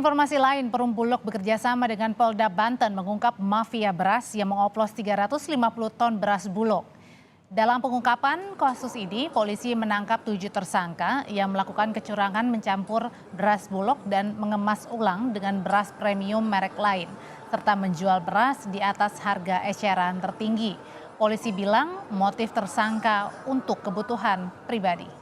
Informasi lain, Perum Bulog bekerja sama dengan Polda Banten mengungkap mafia beras yang mengoplos 350 ton beras Bulog. Dalam pengungkapan kasus ini, polisi menangkap 7 tersangka yang melakukan kecurangan mencampur beras Bulog dan mengemas ulang dengan beras premium merek lain, serta menjual beras di atas harga eceran tertinggi. Polisi bilang motif tersangka untuk kebutuhan pribadi.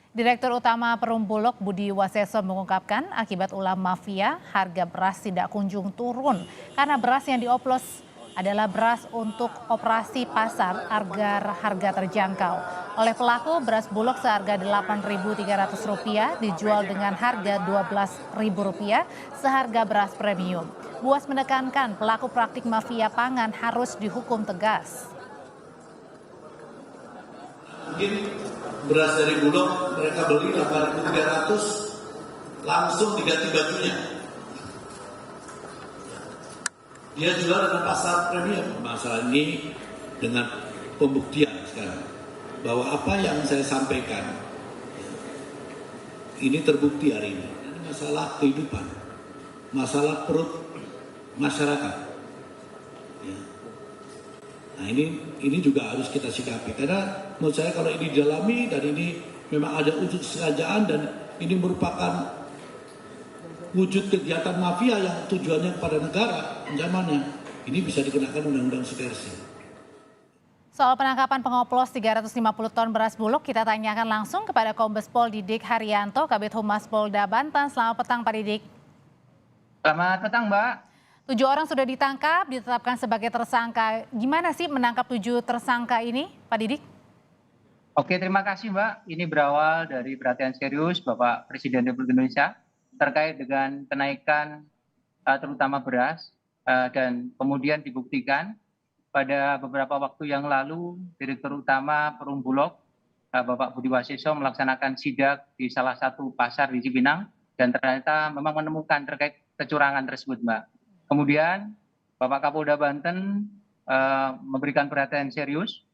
Direktur Utama Perum Bulog Budi Waseso mengungkapkan akibat ulah mafia, harga beras tidak kunjung turun karena beras yang dioplos adalah beras untuk operasi pasar agar harga terjangkau. Oleh pelaku, beras Bulog seharga Rp8.300 dijual dengan harga Rp12.000 seharga beras premium. Buas menekankan pelaku praktik mafia pangan harus dihukum tegas. Mungkin beras dari Bulog mereka beli 8.300 langsung diganti bajunya. Dia jual dengan pasar premium. Masalah ini dengan pembuktian sekarang bahwa apa yang saya sampaikan ini terbukti hari ini. Ini masalah kehidupan, masalah perut masyarakat. Ya. Nah ini juga harus kita sikapi karena menurut saya kalau ini didalami dan ini memang ada unsur kesengajaan dan ini merupakan wujud kegiatan mafia yang tujuannya kepada negara ancamannya, ini bisa dikenakan undang-undang seversi. Soal penangkapan pengoplos 350 ton beras Bulog, kita tanyakan langsung kepada Kombes Pol Didik Haryanto, Kabid Humas Polda Banten. Selamat petang Pak Didik. Selamat petang Mbak. 7 orang sudah ditangkap, ditetapkan sebagai tersangka. Gimana sih menangkap 7 tersangka ini, Pak Didik? Oke, terima kasih Mbak. Ini berawal dari perhatian serius Bapak Presiden Republik Indonesia terkait dengan kenaikan terutama beras dan kemudian dibuktikan pada beberapa waktu yang lalu Direktur Utama Perum Bulog Bapak Budi Waseso melaksanakan sidak di salah satu pasar di Cipinang dan ternyata memang menemukan terkait kecurangan tersebut Mbak. Kemudian Bapak Kapolda Banten memberikan perhatian serius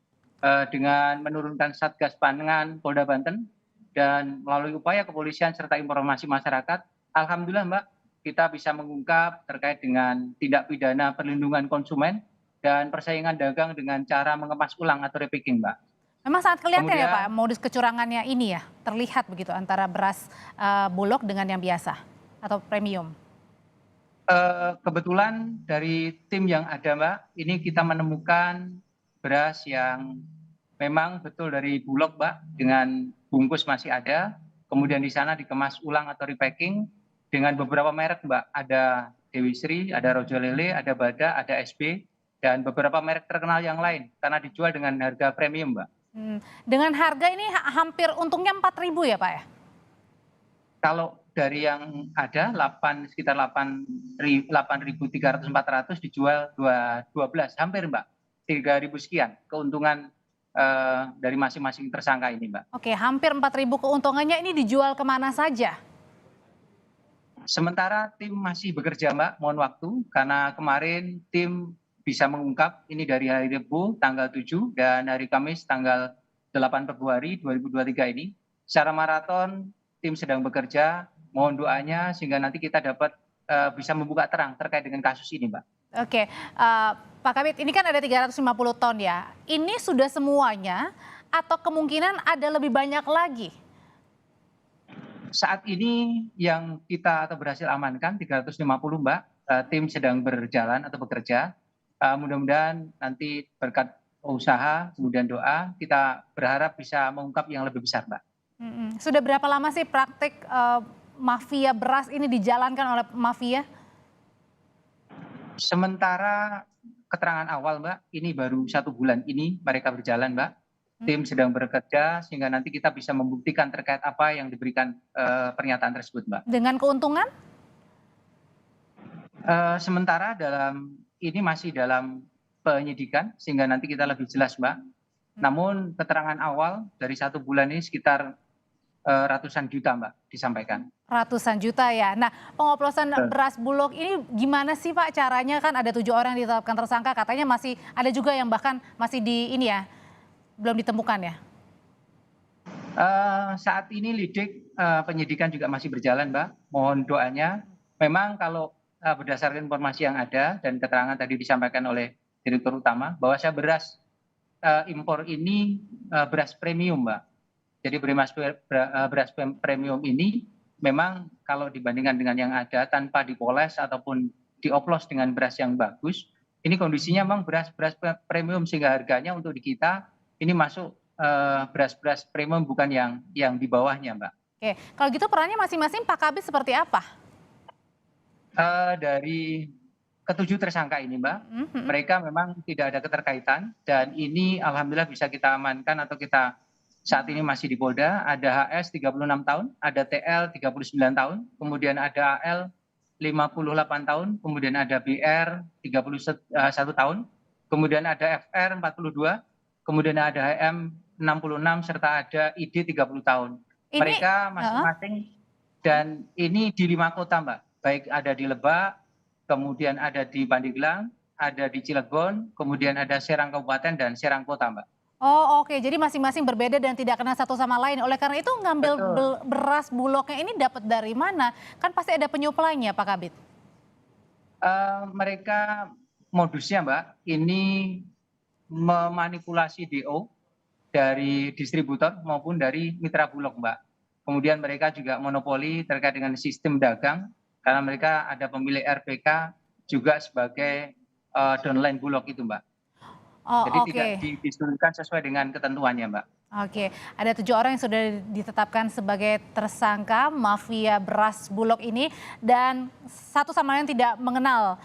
dengan menurunkan Satgas Pangan Polda Banten dan melalui upaya kepolisian serta informasi masyarakat, alhamdulillah Mbak, kita bisa mengungkap terkait dengan tindak pidana perlindungan konsumen dan persaingan dagang dengan cara mengemas ulang atau repacking Mbak. Memang sangat kelihatan ya Pak, modus kecurangannya ini ya, terlihat begitu antara beras Bulog dengan yang biasa atau premium. Kebetulan dari tim yang ada Mbak, ini kita menemukan beras yang memang betul dari Bulog Mbak, dengan bungkus masih ada, kemudian di sana dikemas ulang atau repacking dengan beberapa merek Mbak, ada Dewi Sri, ada Rojo Lele, ada Bada, ada SB, dan beberapa merek terkenal yang lain, karena dijual dengan harga premium Mbak. Dengan harga ini hampir untungnya 4.000 ya Pak ya? Kalau dari yang ada sekitar 8.300-400 dijual 12 hampir Mbak, 3.000 sekian keuntungan dari masing-masing tersangka ini Mbak. Oke, hampir 4.000 keuntungannya ini dijual kemana saja? Sementara tim masih bekerja Mbak, mohon waktu karena kemarin tim bisa mengungkap ini dari hari Rabu tanggal 7 dan hari Kamis tanggal 8 Februari 2023 ini. Secara maraton tim sedang bekerja, mohon doanya sehingga nanti kita dapat bisa membuka terang terkait dengan kasus ini Mbak. Oke, Pak Kabid, ini kan ada 350 ton ya. Ini sudah semuanya atau kemungkinan ada lebih banyak lagi? Saat ini yang kita berhasil amankan 350 Mbak, tim sedang berjalan atau bekerja. Mudah-mudahan nanti berkat usaha, kemudian doa, kita berharap bisa mengungkap yang lebih besar Mbak. Sudah berapa lama sih praktik mafia beras ini dijalankan oleh mafia? Sementara keterangan awal Mbak, ini baru 1 bulan ini mereka berjalan Mbak. Tim sedang bekerja sehingga nanti kita bisa membuktikan terkait apa yang diberikan pernyataan tersebut Mbak. Dengan keuntungan? Sementara ini masih dalam penyidikan sehingga nanti kita lebih jelas Mbak. Namun keterangan awal dari 1 bulan ini sekitar ratusan juta Mbak disampaikan. Ratusan juta ya. Nah, pengoplosan beras Bulog ini gimana sih Pak caranya? Kan ada 7 orang yang ditetapkan tersangka, katanya masih ada juga yang bahkan masih belum ditemukan ya? Saat ini lidik penyidikan juga masih berjalan, Mbak. Mohon doanya. Memang kalau berdasarkan informasi yang ada dan keterangan tadi disampaikan oleh Direktur Utama, bahwa beras impor ini beras premium, Mbak. Jadi beras premium ini memang kalau dibandingkan dengan yang ada tanpa dipoles ataupun dioplos dengan beras yang bagus, ini kondisinya memang beras premium sehingga harganya untuk di kita ini masuk beras premium bukan yang di bawahnya, Mbak. Oke, kalau gitu perannya masing-masing Pak Kabit seperti apa? Dari ketujuh tersangka ini, Mbak, mereka memang tidak ada keterkaitan dan ini alhamdulillah bisa kita amankan atau kita saat ini masih di Polda. Ada HS 36 tahun, ada TL 39 tahun, kemudian ada AL 58 tahun, kemudian ada BR 31 tahun, kemudian ada FR 42, kemudian ada HM 66 serta ada ID 30 tahun. Mereka masing-masing dan ini di 5 kota, Mbak. Baik ada di Lebak, kemudian ada di Pandeglang, ada di Cilegon, kemudian ada Serang Kabupaten dan Serang Kota, Mbak. Oh oke, jadi masing-masing berbeda dan tidak kenal satu sama lain. Oleh karena itu ngambil beras Bulognya ini dapat dari mana? Kan pasti ada penyuplainya, Pak Kabit. Mereka modusnya, Mbak, ini memanipulasi DO dari distributor maupun dari mitra Bulog, Mbak. Kemudian mereka juga monopoli terkait dengan sistem dagang karena mereka ada pemilik RPK juga sebagai downline Bulog itu, Mbak. Jadi tidak didistribusikan sesuai dengan ketentuannya, Mbak. Oke, ada 7 orang yang sudah ditetapkan sebagai tersangka mafia beras Bulog ini dan satu sama lain tidak mengenal.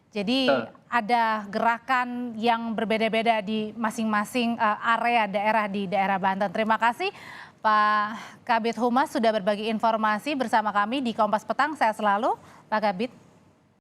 Jadi ada gerakan yang berbeda-beda di masing-masing area daerah di daerah Banten. Terima kasih Pak Kabit Humas sudah berbagi informasi bersama kami di Kompas Petang. Sehat selalu Pak Kabit.